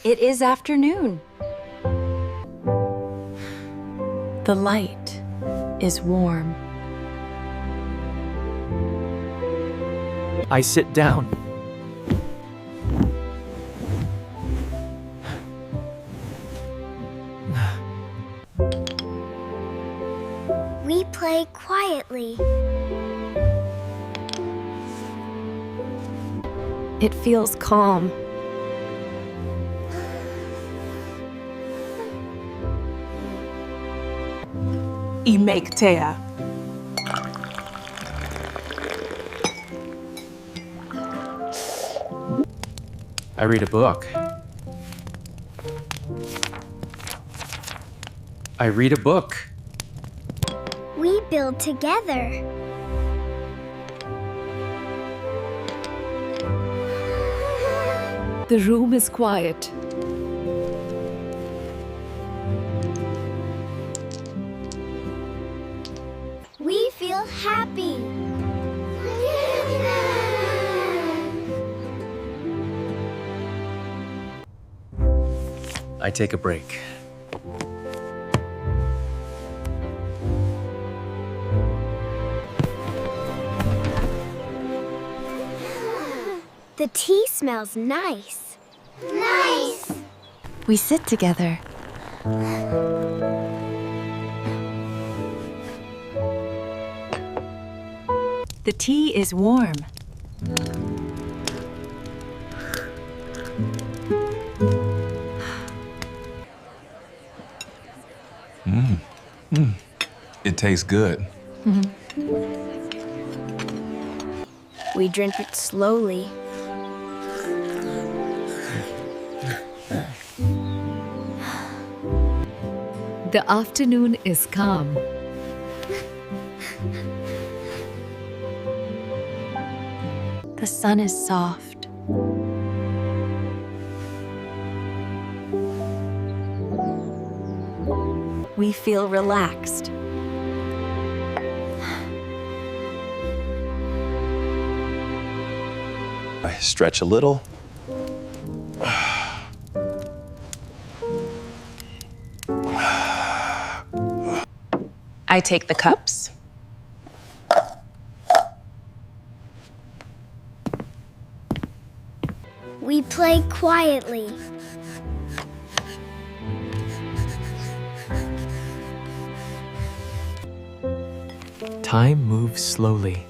It is afternoon. The light is warm. I sit down. We play quietly. It feels calm. Imektea. I read a book. I read a book. We build together. The room is quiet. We feel happy. I take a break. The tea smells nice. Nice! We sit together. The tea is warm. It tastes good. We drink it slowly. The afternoon is calm. The sun is soft. We feel relaxed. I stretch a little. I take the cups. We play quietly. Time moves slowly.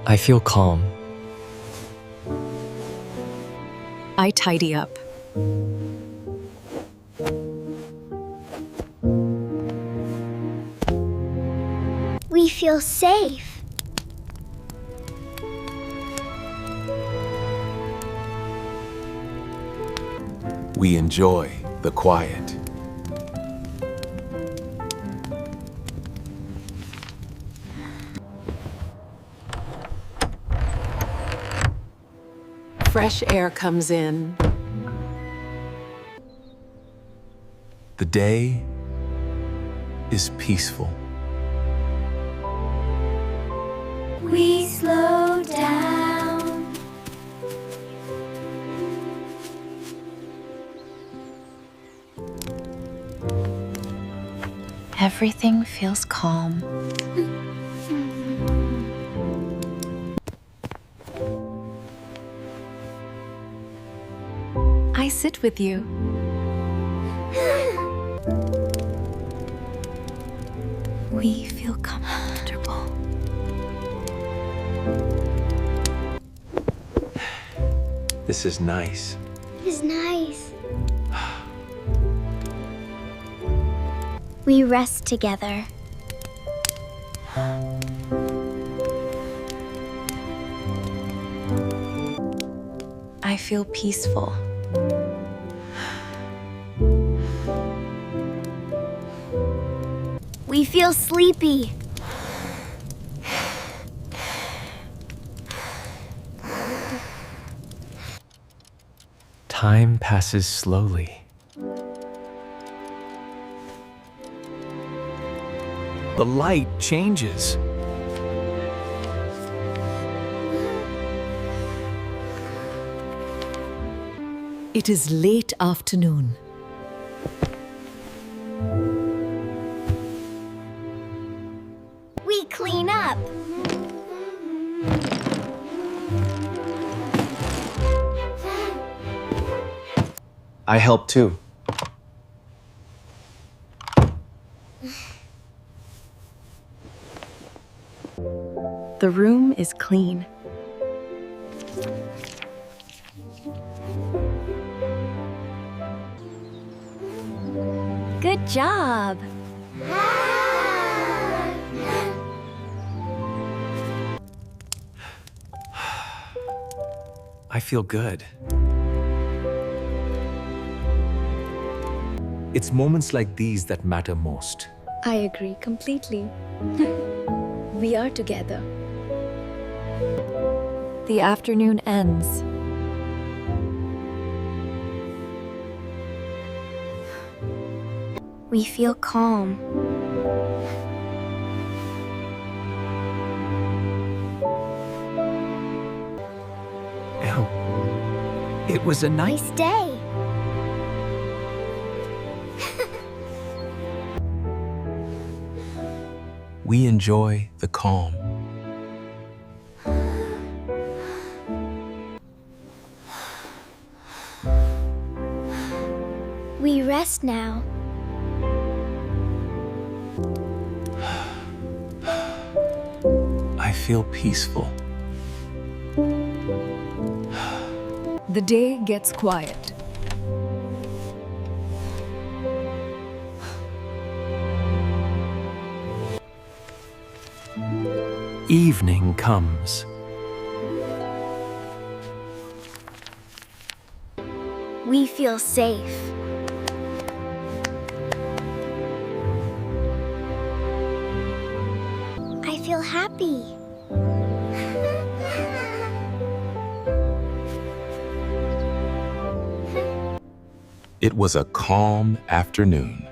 I feel calm. I tidy up. We feel safe. We enjoy the quiet. Fresh air comes in. The day is peaceful. We slow down. Everything feels calm. I sit with you. We feel comfortable. This is nice. It's nice. We rest together. I feel peaceful. We feel sleepy. Time passes slowly. The light changes. It is late afternoon. We clean up. I help too. The room is clean. Good job. I feel good. It's moments like these that matter most. I agree completely. We are together. The afternoon ends. We feel calm. It was a night. Nice day. We enjoy the calm. We rest now. I feel peaceful. The day gets quiet. Evening comes. We feel safe. I feel happy. It was a calm afternoon.